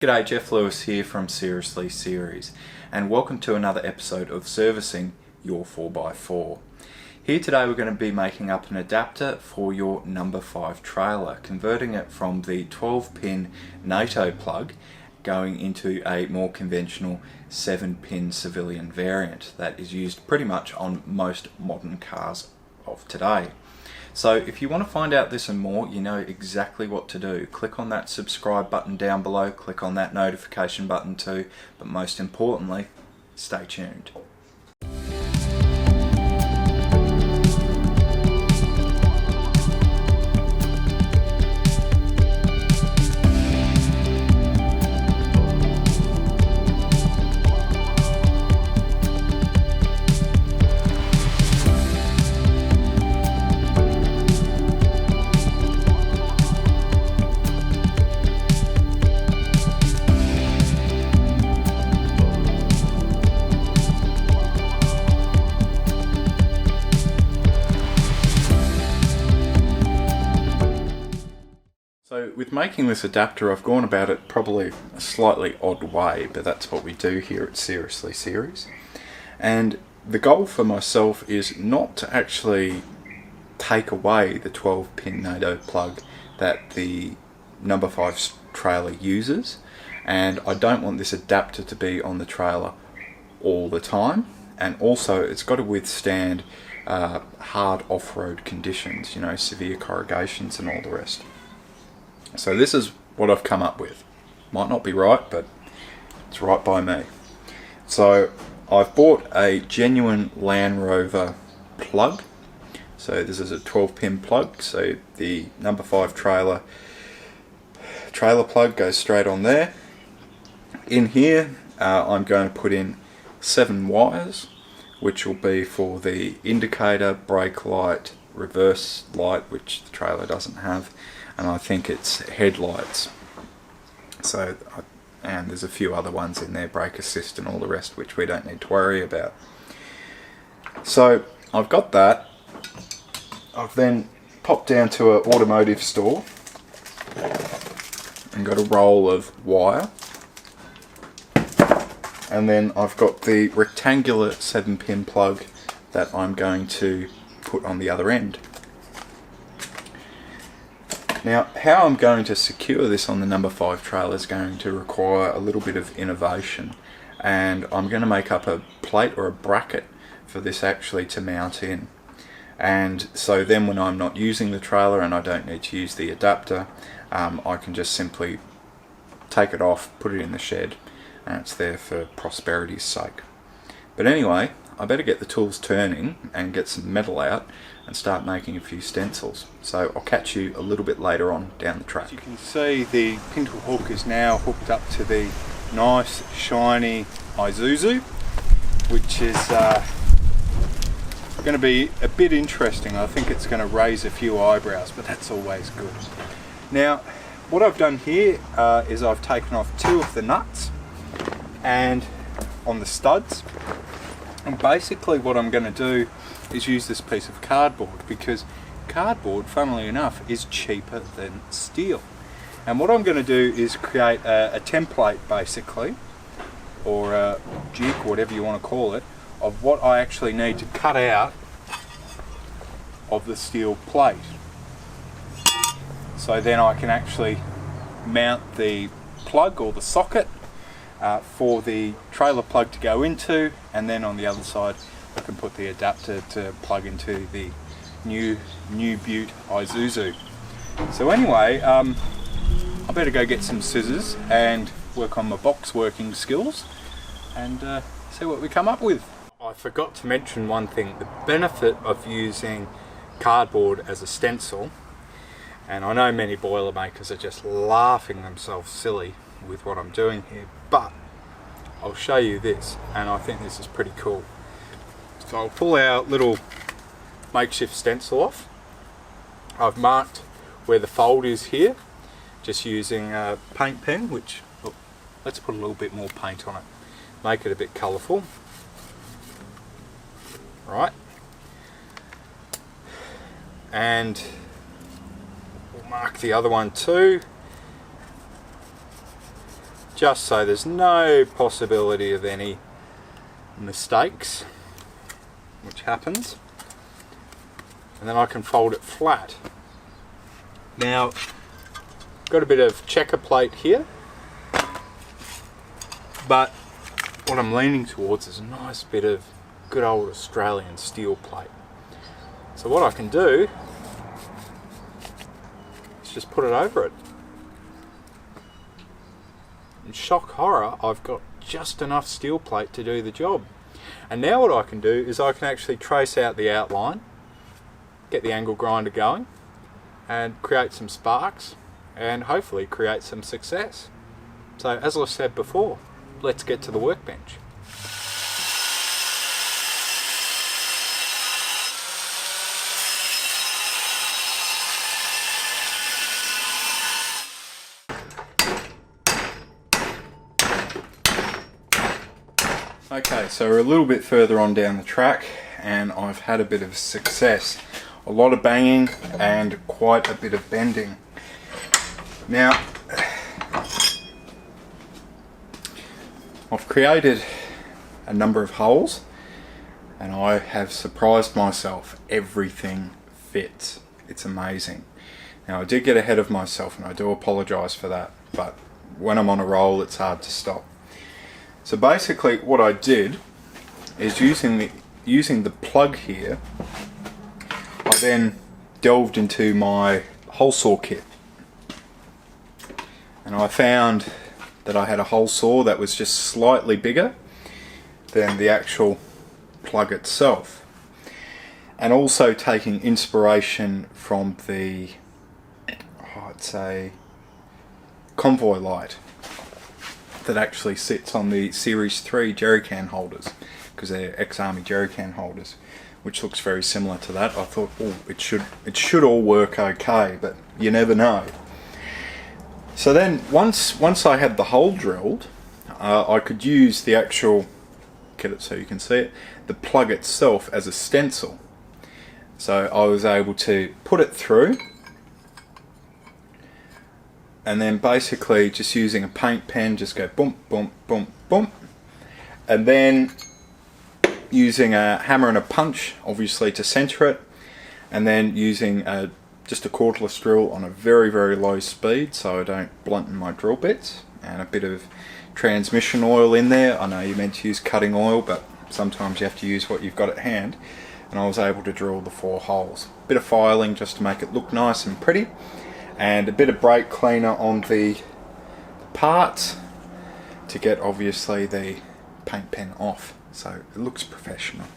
G'day, Geoff Lewis here from Seriously Series, and welcome to another episode of Servicing Your 4x4. Here today we're going to be making up an adapter for your number 5 trailer, converting it from the 12-pin NATO plug going into a more conventional 7-pin civilian variant that is used pretty much on most modern cars of today. So if you want to find out this and more, you know exactly what to do. Click on that subscribe button down below, click on that notification button too, but most importantly, stay tuned. So with making this adapter, I've gone about it probably a slightly odd way, but that's what we do here at Seriously Series. And the goal for myself is not to actually take away the 12-pin NATO plug that the number 5 trailer uses, and I don't want this adapter to be on the trailer all the time, and also it's got to withstand hard off-road conditions, you know, severe corrugations and all the rest. So this is what I've come up with. Might not be right, but it's right by me. So I've bought a genuine Land Rover plug. So this is a 12-pin plug. So the number 5 trailer plug goes straight on there. In here, I'm going to put in 7 wires, which will be for the indicator, brake light, reverse light, which the trailer doesn't have, and I think it's headlights. So, and there's a few other ones in there, brake assist and all the rest, which we don't need to worry about. So I've got that. I've then popped down to an automotive store and got a roll of wire. And then I've got the rectangular 7-pin plug that I'm going to put on the other end. Now, how I'm going to secure this on the number 5 trailer is going to require a little bit of innovation, and I'm going to make up a plate or a bracket for this actually to mount in. And so then when I'm not using the trailer and I don't need to use the adapter, I can just simply take it off, put it in the shed, and it's there for prosperity's sake. But anyway, I better get the tools turning and get some metal out and start making a few stencils. So I'll catch you a little bit later on down the track. As you can see, the pintle hook is now hooked up to the nice shiny Isuzu, which is going to be a bit interesting. I think it's going to raise a few eyebrows, but that's always good. Now, what I've done here is I've taken off 2 of the nuts and on the studs. And basically what I'm going to do is use this piece of cardboard, because cardboard, funnily enough, is cheaper than steel. And what I'm going to do is create a template, basically, or a jig, whatever you want to call it, of what I actually need to cut out of the steel plate. So then I can actually mount the plug or the socket for the trailer plug to go into, and then on the other side I can put the adapter to plug into the new Butte Isuzu. So anyway, I better go get some scissors and work on my box working skills and see what we come up with. I forgot to mention one thing: the benefit of using cardboard as a stencil, and I know many boilermakers are just laughing themselves silly with what I'm doing here, but I'll show you this, and I think this is pretty cool. So I'll pull our little makeshift stencil off. I've marked where the fold is here, just using a paint pen, which, look, let's put a little bit more paint on it, make it a bit colourful. Right, and we'll mark the other one too, just so there's no possibility of any mistakes, which happens, and then I can fold it flat. Now, got a bit of checker plate here, but what I'm leaning towards is a nice bit of good old Australian steel plate. So what I can do is just put it over it. In shock horror, I've got just enough steel plate to do the job. And now what I can do is I can actually trace out the outline, get the angle grinder going, and create some sparks, and hopefully create some success. So as I said before, let's get to the workbench. Okay, so we're a little bit further on down the track and I've had a bit of success. A lot of banging and quite a bit of bending. Now, I've created a number of holes and I have surprised myself. Everything fits. It's amazing. Now, I did get ahead of myself and I do apologise for that, but when I'm on a roll it's hard to stop. So basically what I did is using the plug here, I then delved into my hole saw kit and I found that I had a hole saw that was just slightly bigger than the actual plug itself, and also taking inspiration from the it's a convoy light that actually sits on the Series 3 jerry can holders, because they're ex-army jerry can holders, which looks very similar to that. I thought, oh, it should all work okay, but you never know. So then once I had the hole drilled, I could use the actual, get it so you can see it, the plug itself as a stencil. So I was able to put it through, and then basically just using a paint pen, just go boom, boom, boom, boom, and then using a hammer and a punch, obviously, to center it, and then using just a cordless drill on a very, very low speed so I don't blunten my drill bits, and a bit of transmission oil in there. I know you're meant to use cutting oil, but sometimes you have to use what you've got at hand, and I was able to drill the 4 holes. Bit of filing just to make it look nice and pretty, and a bit of brake cleaner on the parts to get obviously the paint pen off, so it looks professional.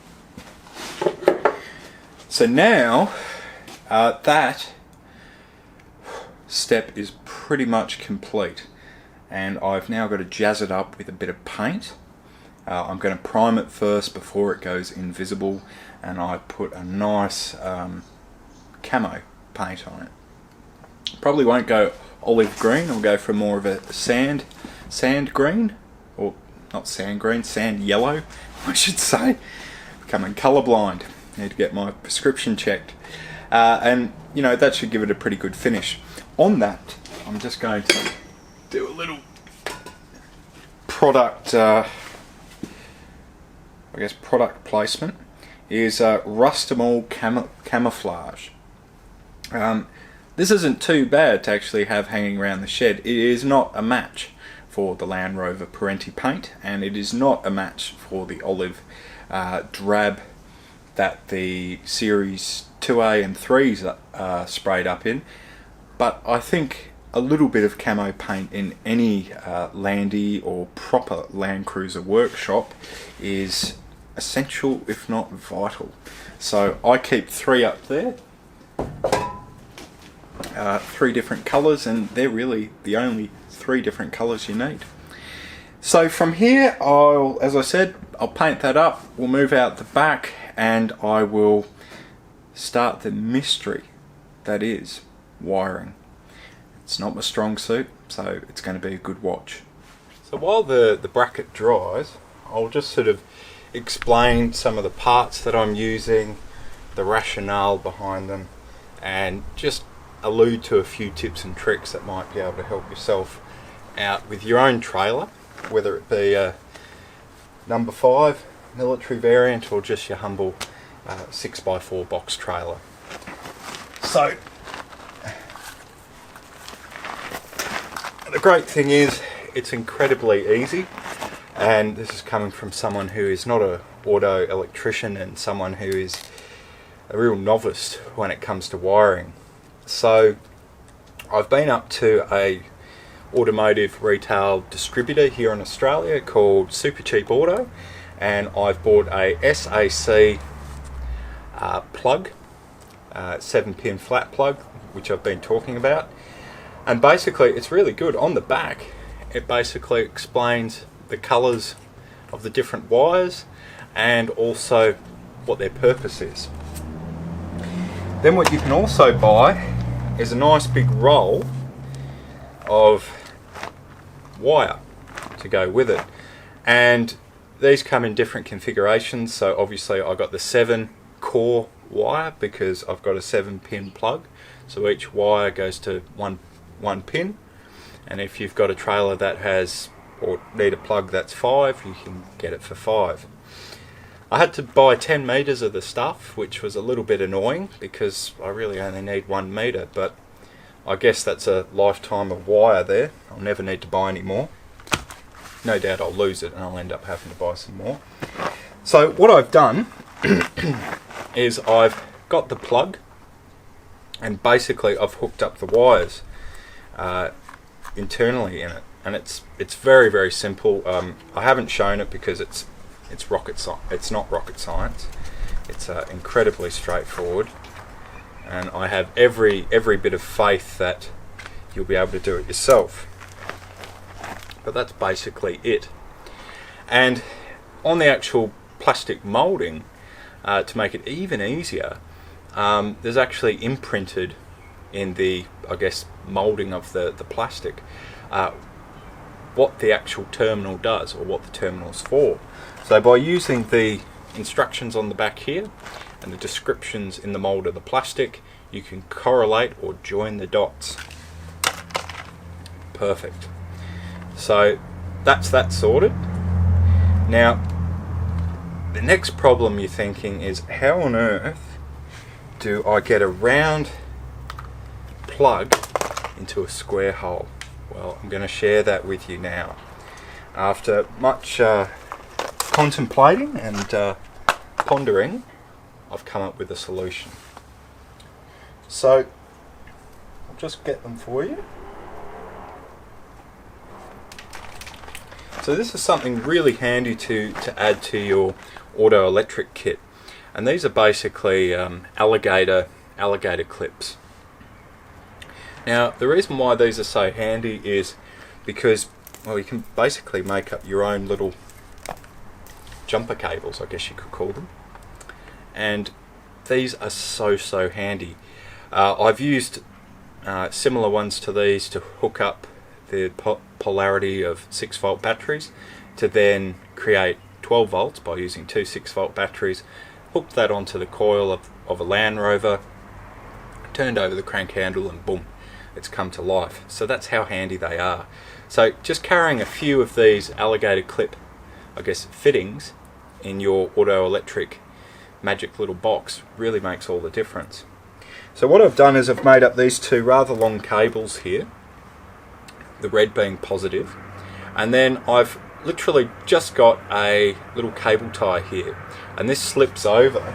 So now that step is pretty much complete, and I've now got to jazz it up with a bit of paint. I'm going to prime it first before it goes invisible, and I put a nice camo paint on it. Probably won't go olive green, I'll go for more of a sand green, or not sand green, sand yellow I should say. Becoming colourblind, need to get my prescription checked, and you know, that should give it a pretty good finish. On that, I'm just going to do a little product product placement. Is Rustamol camouflage. This isn't too bad to actually have hanging around the shed. It is not a match for the Land Rover Parenti paint, and it is not a match for the olive drab that the Series 2A and 3s are sprayed up in. But I think a little bit of camo paint in any landy or proper Land Cruiser workshop is essential, if not vital. So I keep 3 up there. 3 different colours, and they're really the only 3 different colours you need. So from here, as I said, I'll paint that up, we'll move out the back, and I will start the mystery that is wiring. It's not my strong suit, so it's going to be a good watch. So while the bracket dries, I'll just sort of explain some of the parts that I'm using, the rationale behind them, and just allude to a few tips and tricks that might be able to help yourself out with your own trailer, whether it be a number 5 military variant or just your humble 6x4 box trailer. So the great thing is it's incredibly easy, and this is coming from someone who is not an auto electrician and someone who is a real novice when it comes to wiring. So I've been up to a automotive retail distributor here in Australia called Super Cheap Auto, and I've bought a SAC plug, 7-pin flat plug, which I've been talking about. And basically it's really good. On the back it basically explains the colours of the different wires and also what their purpose is. Then what you can also buy is a nice big roll of wire to go with it, and these come in different configurations. So obviously I got the 7 core wire because I've got a 7-pin plug, so each wire goes to one pin, and if you've got a trailer that has or need a plug that's 5, you can get it for 5. I had to buy 10 meters of the stuff, which was a little bit annoying because I really only need 1 meter, but I guess that's a lifetime of wire there. I'll never need to buy any more. No doubt I'll lose it and I'll end up having to buy some more. So what I've done is I've got the plug, and basically I've hooked up the wires internally in it, and it's very, very simple. I haven't shown it because it's not rocket science. It's incredibly straightforward, and I have every bit of faith that you'll be able to do it yourself. But that's basically it. And on the actual plastic moulding, to make it even easier, there's actually imprinted in the, I guess, moulding of the plastic what the actual terminal does, or what the terminal's for. So by using the instructions on the back here and the descriptions in the mould of the plastic, you can correlate or join the dots. Perfect. So that's that sorted. Now the next problem you're thinking is, how on earth do I get a round plug into a square hole? Well, I'm going to share that with you now. After much contemplating and pondering, I've come up with a solution. So I'll just get them for you. So this is something really handy to add to your auto electric kit, and these are basically alligator clips. Now the reason why these are so handy is because, well, you can basically make up your own little jumper cables, I guess you could call them, and these are so handy. I've used similar ones to these to hook up the polarity of 6-volt batteries to then create 12 volts by using 2 6-volt batteries, hooked that onto the coil of a Land Rover, turned over the crank handle, and boom, it's come to life. So that's how handy they are. So just carrying a few of these alligator clip, I guess, fittings in your auto electric magic little box really makes all the difference. So what I've done is I've made up these 2 rather long cables here, the red being positive, and then I've literally just got a little cable tie here, and this slips over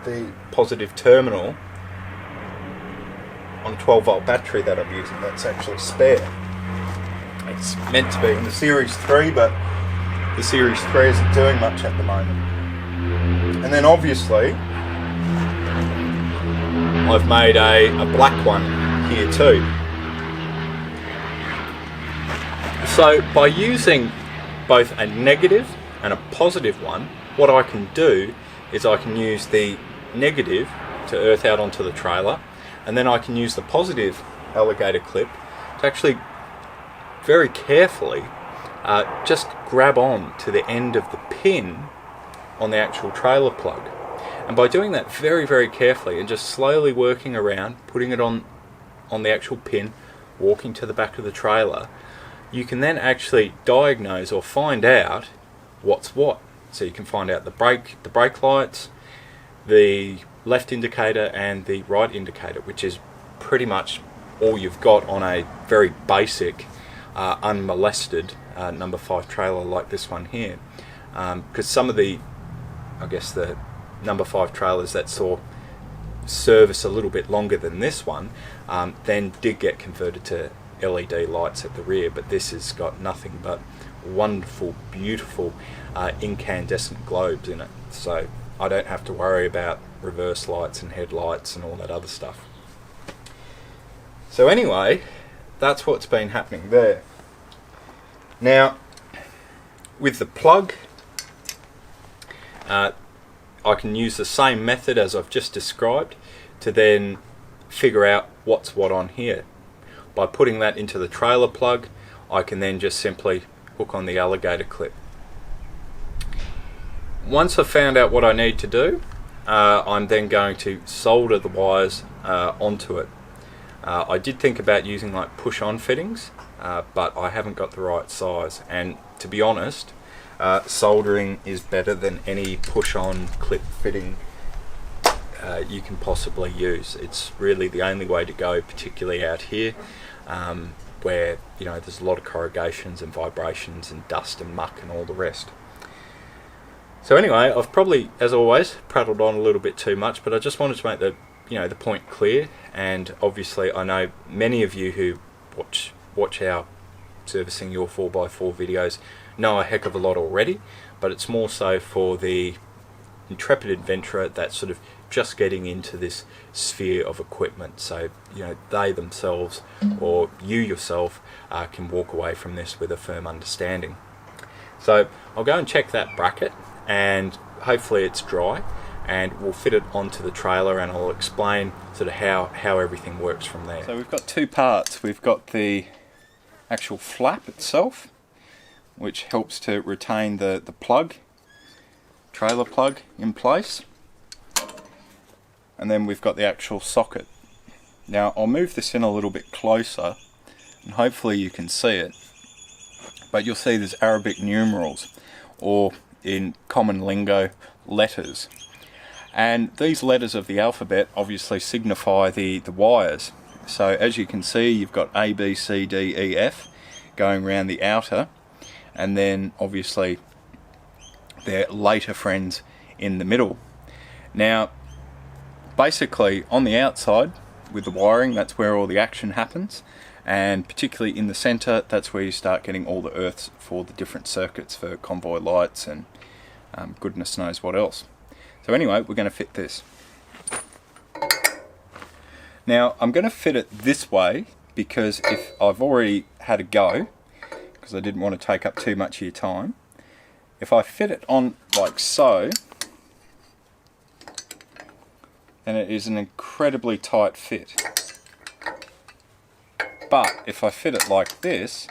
the positive terminal on a 12-volt battery that I'm using that's actually spare. It's meant to be in the Series 3, but the Series 3 isn't doing much at the moment. And then obviously I've made a black one here too. So by using both a negative and a positive one, what I can do is I can use the negative to earth out onto the trailer, and then I can use the positive alligator clip to actually very carefully just grab on to the end of the pin on the actual trailer plug. And by doing that very carefully and just slowly working around, putting it on the actual pin, walking to the back of the trailer, you can then actually diagnose or find out what's what. So you can find out the brake lights, the left indicator and the right indicator, which is pretty much all you've got on a very basic unmolested number 5 trailer like this one here, because some of the, I guess, the number 5 trailers that saw service a little bit longer than this one then did get converted to LED lights at the rear, but this has got nothing but wonderful, beautiful incandescent globes in it, so I don't have to worry about reverse lights and headlights and all that other stuff. So anyway, that's what's been happening there. Now, with the plug, I can use the same method as I've just described to then figure out what's what on here. By putting that into the trailer plug, I can then just simply hook on the alligator clip. Once I've found out what I need to do, I'm then going to solder the wires onto it. I did think about using like push-on fittings, but I haven't got the right size, and to be honest, soldering is better than any push-on clip fitting you can possibly use. It's really the only way to go, particularly out here where, you know, there's a lot of corrugations and vibrations and dust and muck and all the rest. So anyway, I've probably, as always, prattled on a little bit too much, but I just wanted to make the, you know, the point clear. And obviously I know many of you who watch our servicing your 4x4 videos know a heck of a lot already, but it's more so for the intrepid adventurer that's sort of just getting into this sphere of equipment, so, you know, they themselves or you yourself can walk away from this with a firm understanding. So I'll go and check that bracket, and hopefully it's dry, and we'll fit it onto the trailer, and I'll explain sort of how everything works from there. So we've got two parts. We've got the actual flap itself, which helps to retain the plug, trailer plug, in place, and then we've got the actual socket. Now I'll move this in a little bit closer and hopefully you can see it, but you'll see there's Arabic numerals, or in common lingo, letters, and these letters of the alphabet obviously signify the wires. So as you can see, you've got A, B, C, D, E, F going around the outer, and then obviously their later friends in the middle. Now basically on the outside with the wiring, that's where all the action happens, and particularly in the center, that's where you start getting all the earths for the different circuits for convoy lights and goodness knows what else. So anyway, we're going to fit this. Now I'm going to fit it this way because if I've already had a go, because I didn't want to take up too much of your time, if I fit it on like so, then it is an incredibly tight fit. But if I fit it like this,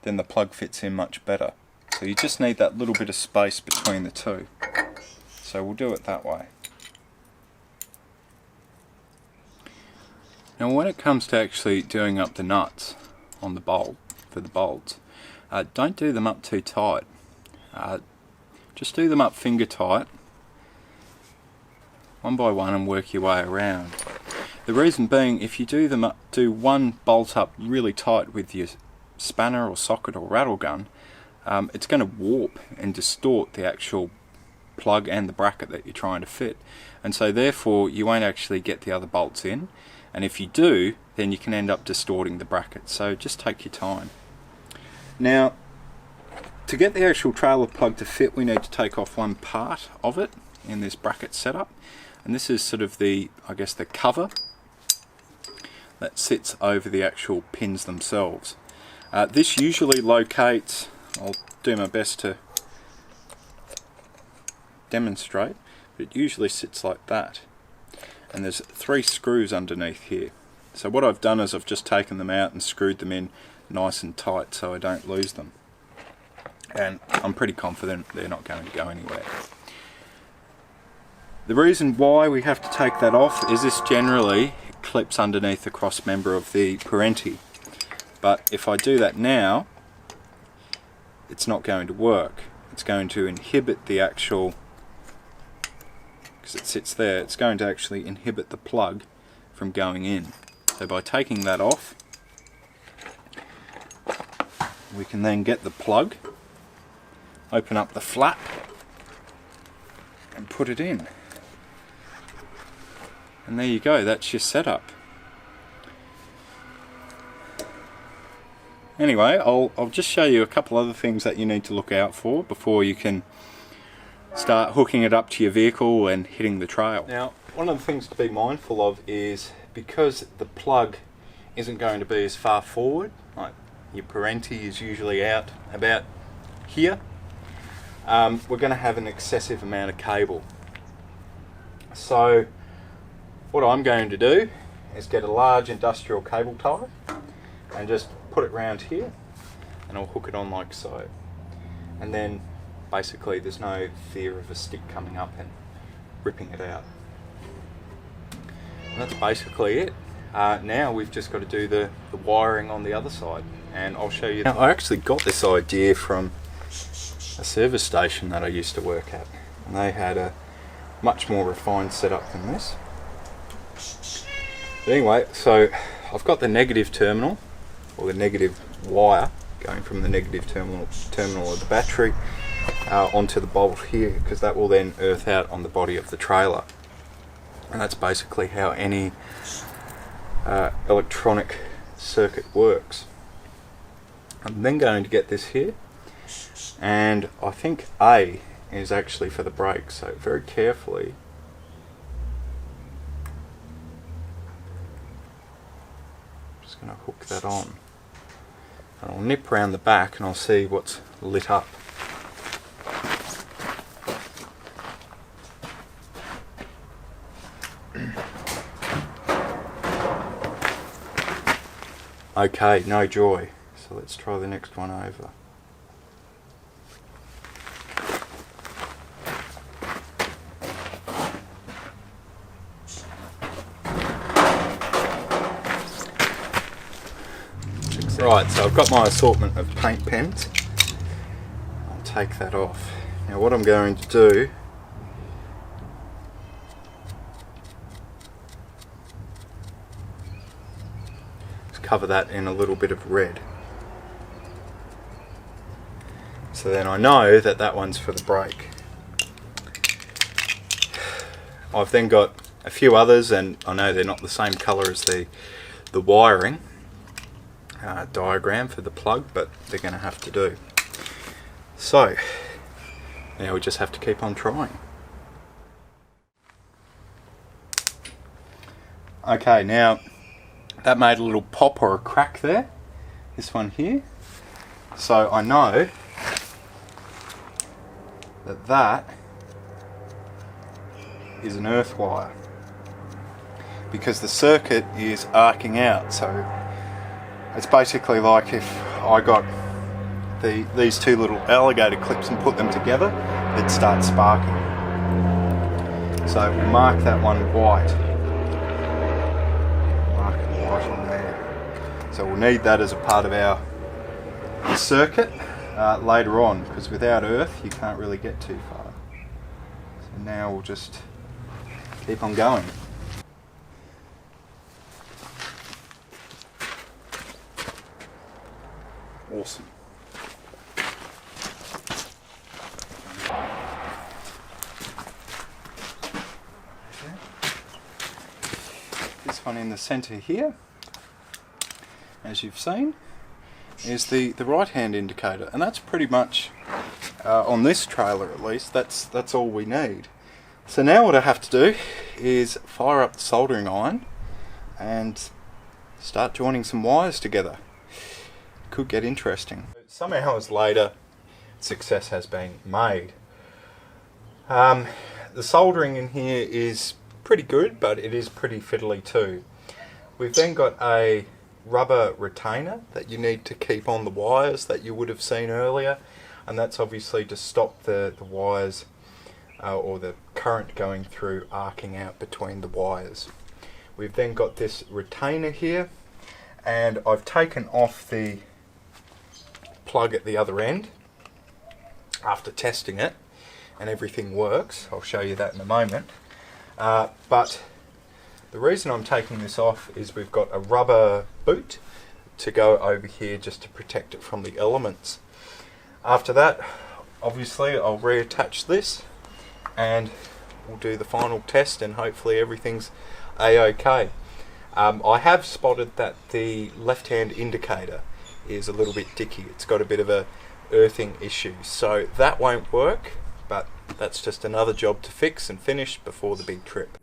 then the plug fits in much better. So you just need that little bit of space between the two. So we'll do it that way. Now when it comes to actually doing up the nuts on the bolt, for the bolts, don't do them up too tight. Just do them up finger tight, one by one, and work your way around. The reason being, if you do one bolt up really tight with your spanner or socket or rattle gun, it's going to warp and distort the actual plug and the bracket that you're trying to fit, and so therefore you won't actually get the other bolts in, and if you do, then you can end up distorting the bracket. So just take your time. Now to get the actual trailer plug to fit, we need to take off one part of it in this bracket setup, and this is sort of the, I guess, the cover that sits over the actual pins themselves. This usually locates, I'll do my best to demonstrate, but it usually sits like that, and there's 3 screws underneath here. So what I've done is I've just taken them out and screwed them in nice and tight so I don't lose them, and I'm pretty confident they're not going to go anywhere. The reason why we have to take that off is this generally clips underneath the cross member of the Parenti. But if I do that now, it's not going to work. It's going to inhibit the actual, because it sits there, it's going to actually inhibit the plug from going in. So by taking that off, we can then get the plug, open up the flap and put it in. And there you go, that's your setup. Anyway, I'll just show you a couple other things that you need to look out for before you can start hooking it up to your vehicle and hitting the trail. Now, one of the things to be mindful of is, because the plug isn't going to be as far forward, like your parenti is usually out about here, we're going to have an excessive amount of cable. So what I'm going to do is get a large industrial cable tie and just put it round here, and I'll hook it on like so. And then basically there's no fear of a stick coming up and ripping it out. And that's basically it. Now we've just got to do the wiring on the other side, and I'll show you. Now, I actually got this idea from a service station that I used to work at, and they had a much more refined setup than this. But anyway, so I've got the negative terminal, or the negative wire, going from the negative terminal of the battery onto the bolt here, because that will then earth out on the body of the trailer. And that's basically how any electronic circuit works. I'm then going to get this here, and I think A is actually for the brake, so very carefully just going to hook that on, and I'll nip around the back and I'll see what's lit up. Okay, no joy. So let's try the next one over. Right, so I've got my assortment of paint pens. I'll take that off. Now what I'm going to do is cover that in a little bit of red. So then I know that that one's for the brake. I've then got a few others, and I know they're not the same colour as the wiring diagram for the plug, but they're going to have to do. So now we just have to keep on trying. Okay, now that made a little pop or a crack there, this one here. So I know that that is an earth wire, because the circuit is arcing out. So it's basically like if I got these two little alligator clips and put them together, it'd start sparking. So we'll mark that one white. Mark it white on there. So we'll need that as a part of our circuit later on, because without earth you can't really get too far. So now we'll just keep on going. Awesome. This one in the centre here, as you've seen, is the right hand indicator, and that's pretty much on this trailer at least, that's all we need. So now what I have to do is fire up the soldering iron and start joining some wires together. Could get interesting. Some hours later, success has been made. The soldering in here is pretty good, but it is pretty fiddly too. We've then got a rubber retainer that you need to keep on the wires that you would have seen earlier, and that's obviously to stop the wires or the current going through arcing out between the wires. We've then got this retainer here, and I've taken off the plug at the other end after testing it, and everything works. I'll show you that in a moment. But the reason I'm taking this off is we've got a rubber boot to go over here just to protect it from the elements. After that, obviously I'll reattach this and we'll do the final test, and hopefully everything's a-okay. I have spotted that the left-hand indicator is a little bit dicky. It's got a bit of a earthing issue, so that won't work, but that's just another job to fix and finish before the big trip.